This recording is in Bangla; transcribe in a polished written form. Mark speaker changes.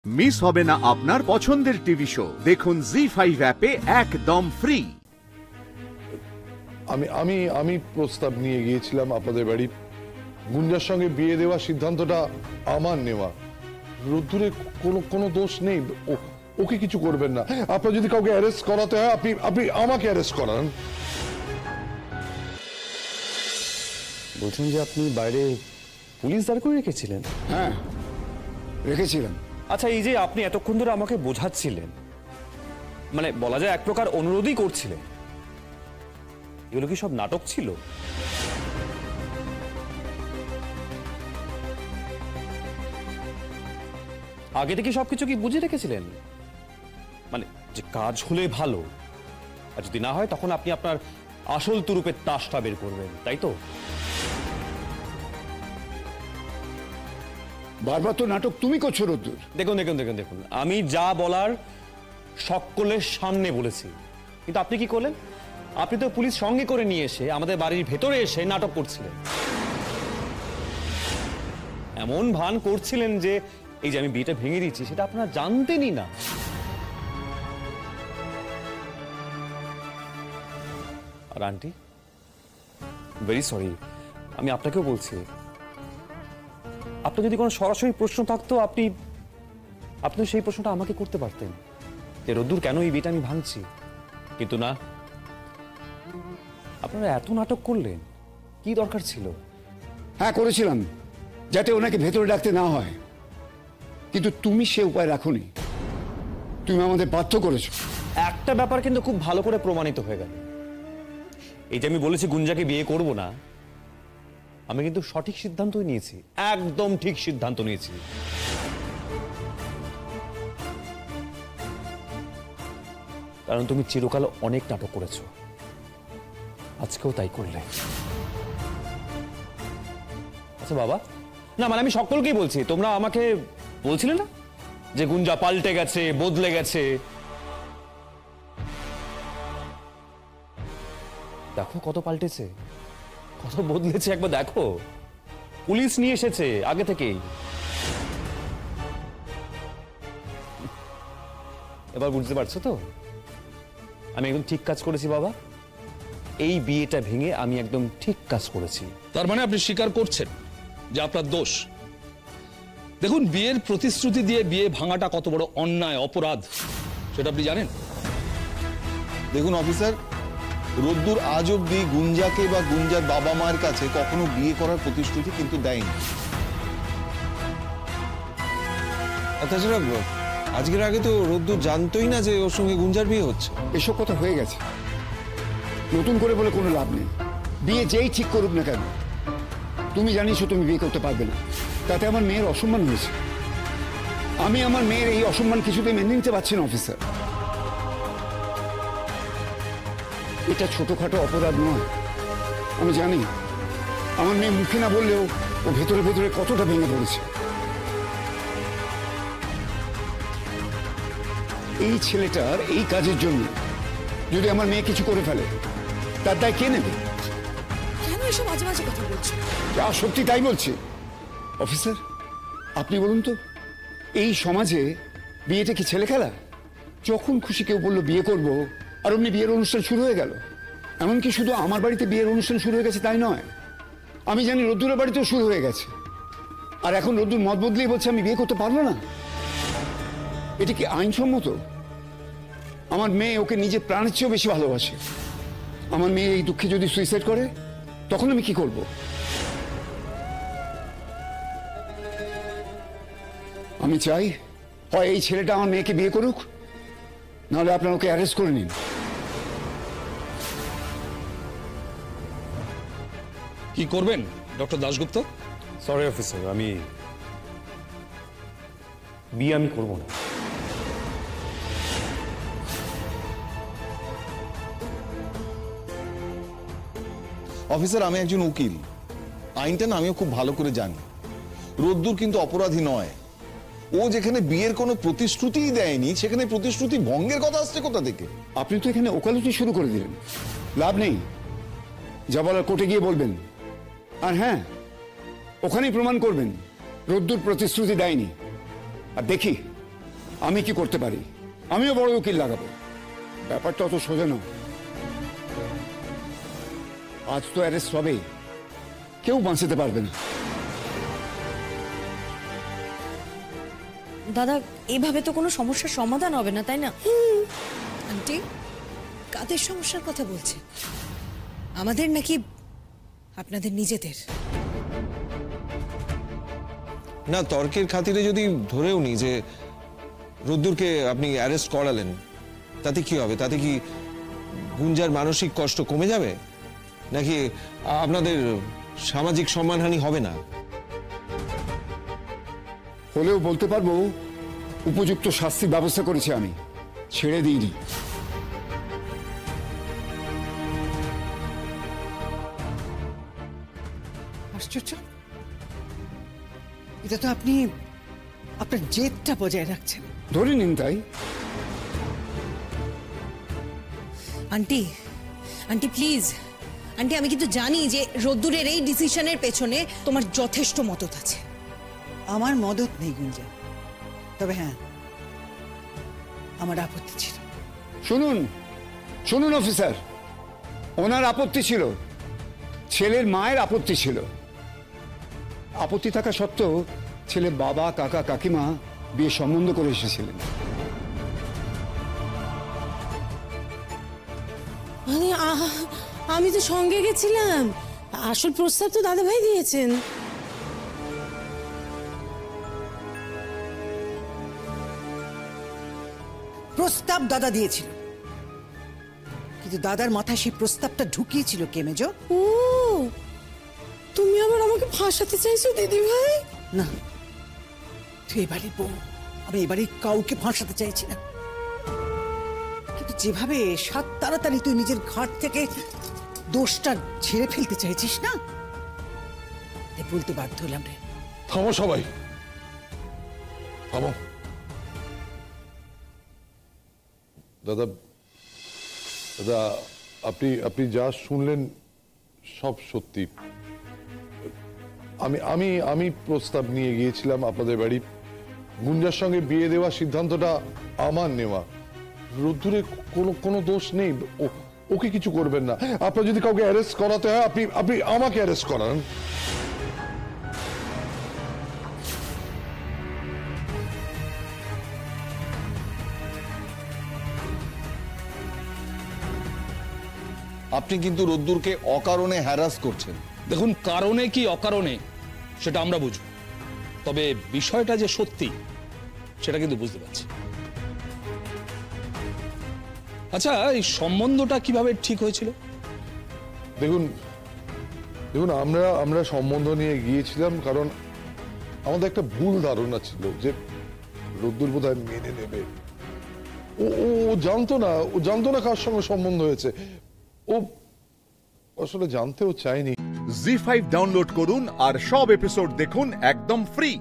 Speaker 1: মিস হবে না আপনার পছন্দের টিভি শো। দেখুন জি5 অ্যাপে একদম ফ্রি।
Speaker 2: আমি প্রস্তাব নিয়ে গিয়েছিলাম আপনাদের বাড়ি। গুঞ্জার সঙ্গে বিয়ে দেওয়ার সিদ্ধান্তটা আমার নেওয়া। রোদ্দুরের কোনো দোষ নেই, ওকে কিছু করবেন না। আপনার যদি কাউকে অ্যারেস্ট করাতে হয় আপনি আমাকে অ্যারেস্ট করান।
Speaker 3: বলছেন যে আপনি বাইরে পুলিশ দাঁড় করে রেখেছিলেন?
Speaker 4: হ্যাঁ, রেখেছিলাম।
Speaker 3: আচ্ছা, এই যে আপনি এতক্ষণ ধরে আমাকে বোঝাচ্ছিলেন, মানে বলা যায় এক প্রকার অনুরোধই করছিলেন, এগুলো কি সব নাটক ছিল? আগে থেকে সবকিছু কি বুঝে রেখেছিলেন? মানে যে কাজ হলে ভালো, আর যদি না হয় তখন আপনি আপনার আসল তুরুপের তাসটা বের করবেন, তাই তো?
Speaker 4: বারবার তো নাটক তুমি করছো রোদ্দুর।
Speaker 3: দেখুন দেখুন দেখুন দেখুন আমি যা বলার সকলের সামনে বলেছি, কিন্তু আপনি কি করলেন? আপনি তো পুলিশ সঙ্গে করে নিয়ে এসে আমাদের বাড়ির ভেতরে এসে নাটক করছিলেন, এমন ভান করছিলেন যে এই যে আমি বিয়েটা ভেঙে দিচ্ছি সেটা আপনারা জানতেনই না। আর আন্টি, ভেরি সরি, আমি আপনাকেও বলছি, আপনার যদি কোনো সরাসরি প্রশ্ন থাকতো আপনি সেই প্রশ্নটা আমাকে করতে পারতেন যে রোদ্দুর কেন এই বিয়েটা আমি ভাঙছি, কিন্তু না, আপনারা এত নাটক করলেন, কি দরকার ছিল?
Speaker 4: হ্যাঁ, করেছিলাম যাতে ওনাকে ভেতরে ডাকতে না হয়, কিন্তু তুমি সে উপায় রাখোনি। তুমি আমাদের বাধ্য করেছো।
Speaker 3: একটা ব্যাপার কিন্তু খুব ভালো করে প্রমাণিত হয়ে গেল, এই যে আমি বলেছি গুঞ্জাকে বিয়ে করব না, আমি কিন্তু সঠিক সিদ্ধান্তই নিয়েছি, একদম ঠিক সিদ্ধান্ত নিয়েছি। কারণ তুমি চিরকাল অনেক নাটক করেছো, আজকেও তাই করলে। আচ্ছা বাবা, না মানে আমি সকলকেই বলছি, তোমরা আমাকে বলছিলে না যে গুঞ্জা পাল্টে গেছে, বদলে গেছে। দেখো কত পাল্টেছে, কত বদলেছে, একবার দেখো। পুলিশ নিয়ে এসেছে আগে থেকেই। এবার বুঝতে পারছো তো আমি একদম ঠিক কাজ করেছি বাবা? এই বিয়েটা ভেঙে আমি একদম ঠিক কাজ করেছি।
Speaker 5: তার মানে আপনি স্বীকার করছেন যে আপনার দোষ? দেখুন, বিয়ের প্রতিশ্রুতি দিয়ে বিয়ে ভাঙাটা কত বড় অন্যায়, অপরাধ, সেটা আপনি জানেন?
Speaker 6: দেখুন অফিসার, রোদ্দুর আজ অব্দি গুঞ্জাকে বা গুঞ্জার বাবা মায়ের কাছে কখনো বিয়ে করার প্রতিশ্রুতি কিন্তু দেয়নি। তাছাড়া আজকের আগে তো রোদ্দুর জানতোই না যে ওর সঙ্গে গুঞ্জার বিয়ে হচ্ছে।
Speaker 4: এসব কথা হয়ে গেছে, নতুন করে বলে কোনো লাভ নেই। বিয়ে যেই ঠিক করুক না কেন, তুমি জানিস তুমি বিয়ে করতে পারবে না, তাতে আমার মেয়ের অসম্মান হয়েছে। আমি আমার মেয়ের এই অসম্মান কিছুতেই মেনে নিতে পারছি না অফিসার। এটা ছোটখাটো অপরাধ নয়, আমি জানি। আমার মেয়ে মুখে না বললেও ও ভেতরে ভেতরে কতটা ভেঙে পড়েছে। এই ছেলেটার এই কাজের জন্য যদি আমার মেয়ে কিছু করে ফেলে, তার দায় কে নেবে?
Speaker 7: কেন এসব মাঝে মাঝে কথা বলছো?
Speaker 4: যা সত্যি তাই বলছি। অফিসার, আপনি বলুন তো, এই সমাজে বিয়েটা কি ছেলে খেলা? যখন খুশি কেউ বললো বিয়ে করব, আর অমনি বিয়ের অনুষ্ঠান শুরু হয়ে গেল। এমনকি শুধু আমার বাড়িতে বিয়ের অনুষ্ঠান শুরু হয়ে গেছে তাই নয়, আমি জানি রোদ্দুরের বাড়িতেও শুরু হয়ে গেছে। আর এখন রোদ্দুর মত বদলিয়ে বলছে আমি বিয়ে করতে পারবো না। এটা কি আইনসম্মত? আমার মেয়ে ওকে নিজের প্রাণের চেয়েও বেশি ভালোবাসে। আমার মেয়ে এই দুঃখে যদি সুইসাইড করে, তখন আমি কি করব? আমি চাই হয় এই ছেলেটা আমার মেয়েকে বিয়ে করুক, নাহলে আপনারা ওকে অ্যারেস্ট করে নিন।
Speaker 5: কি করবেন ডক্টর দাশগুপ্ত?
Speaker 3: সরি অফিসার, আমি বিয়ে আমি করবো না।
Speaker 6: অফিসার, আমি একজন উকিল, আইনটা না আমিও খুব ভালো করে জানি। রোদ্দুর কিন্তু অপরাধী নয়। ও যেখানে বিয়ের কোনো প্রতিশ্রুতিই দেয়নি, সেখানে প্রতিশ্রুতি ভঙ্গের কথা আসছে কোথা থেকে?
Speaker 4: আপনি তো এখানে ওকালতি শুরু করে দিলেন। লাভ নেই, যা বলার কোর্টে গিয়ে বলবেন। আর হ্যাঁ, ওখানেই প্রমাণ করবেন রোদ্দুর প্রতিশ্রুতি দেয়নি। আর দেখি আমি কি করতে পারি? আমিও বড় উকিল লাগাবো। ব্যাপারটা অত সোজা না। আজ তো অ্যারেস্ট হবে, কেউ বাঁচাতে পারবে না।
Speaker 7: দাদা, এভাবে তো কোনো সমস্যার সমাধান হবে না, তাই না?
Speaker 8: আন্টি, কাদের সমস্যার কথা বলছে? আমাদের নাকি আপনাদের নিজেদের?
Speaker 6: না, তর্কের খাতিরে যদি ধরেও নি যে রোদ্দুরকে আপনি অ্যারেস্ট করালেন, তাতে কি হবে? তাতে কি গুঞ্জার মানসিক কষ্ট কমে যাবে, নাকি আপনাদের সামাজিক সম্মানহানি হবে না?
Speaker 4: হলেও বলতে পারবো উপযুক্ত শাস্তির ব্যবস্থা করেছি আমি, ছেড়ে দিইনি।
Speaker 9: আশ্চর্য, এটা তো আপনি আপনার জেদটা বজায় রাখছেন।
Speaker 4: ধরে নিন তাই।
Speaker 8: আন্টি, আন্টি প্লিজ, আন্টি আমি কিন্তু জানি যে রোদ্দুরের এই ডিসিশনের পেছনে তোমার যথেষ্ট মদত আছে।
Speaker 9: আমার মদত নেই গুঞ্জা, তবে হ্যাঁ, আমার আপত্তি ছিল।
Speaker 4: শুনুন শুনুন অফিসার, ওনার আপত্তি ছিল, ছেলের মায়ের আপত্তি ছিল। আপত্তি থাকা সত্ত্বেও ছেলে বাবা কাকা কাকিমা বিয়ে সম্বন্ধ করে এসেছিলেন।
Speaker 10: আমি তো সঙ্গে গেছিলাম, আসল প্রস্তাব তো দাদা ভাই দিয়েছেন।
Speaker 9: প্রস্তাব দাদা দিয়েছিল, কিন্তু দাদার মাথায় সেই প্রস্তাবটা ঢুকিয়েছিল কে মেজো?
Speaker 10: ও, তুমি আবার আমাকে ফাঁসাতে চাইছো দিদি ভাই?
Speaker 9: না, তুই এবারে বউ, আমি এবারে কাউকে ফাঁসাতে চাইছি না, কিন্তু যেভাবে সাত তাড়াতাড়ি তুই নিজের ঘাট থেকে দোষটা ঝেড়ে ফেলতে চাইছিস না, তাই বলতে বাধ্য হলাম রে।
Speaker 2: থামো সবাই, থামো। দাদা, দাদা, আপনি যা শুনলেন সব সত্যি। আমি প্রস্তাব নিয়ে গিয়েছিলাম আপনাদের বাড়ি। গুঞ্জার সঙ্গে বিয়ে দেওয়ার সিদ্ধান্তটা আমার নেওয়া। রোদ্দুরে কোনো দোষ নেই, ওকে কিছু করবেন না। আপনার যদি কাউকে অ্যারেস্ট করাতে হয়, আপনি আমাকে অ্যারেস্ট করান।
Speaker 6: আপনি কিন্তু রোদ্দুরকে অকারণে হ্যারাস করছেন।
Speaker 5: দেখুন, কারণে কি অকারণে সেটা আমরা বুঝব, তবে বিষয়টা যে সত্যি সেটা কিন্তু বুঝতে পারছি। আচ্ছা, এই সম্বন্ধটা কিভাবে ঠিক হয়েছিল?
Speaker 2: দেখুন, আমরা সম্বন্ধ নিয়ে গিয়েছিলাম কারণ আমাদের একটা ভুল ধারণা ছিল যে রোদ্দুর বোধহয় মেনে নেবে। ও জানতো না কার সঙ্গে সম্বন্ধ হয়েছে। ও আসলে জানতেও চায়নি।
Speaker 1: জি5 ডাউনলোড করুন আর সব এপিসোড দেখুন একদম ফ্রি।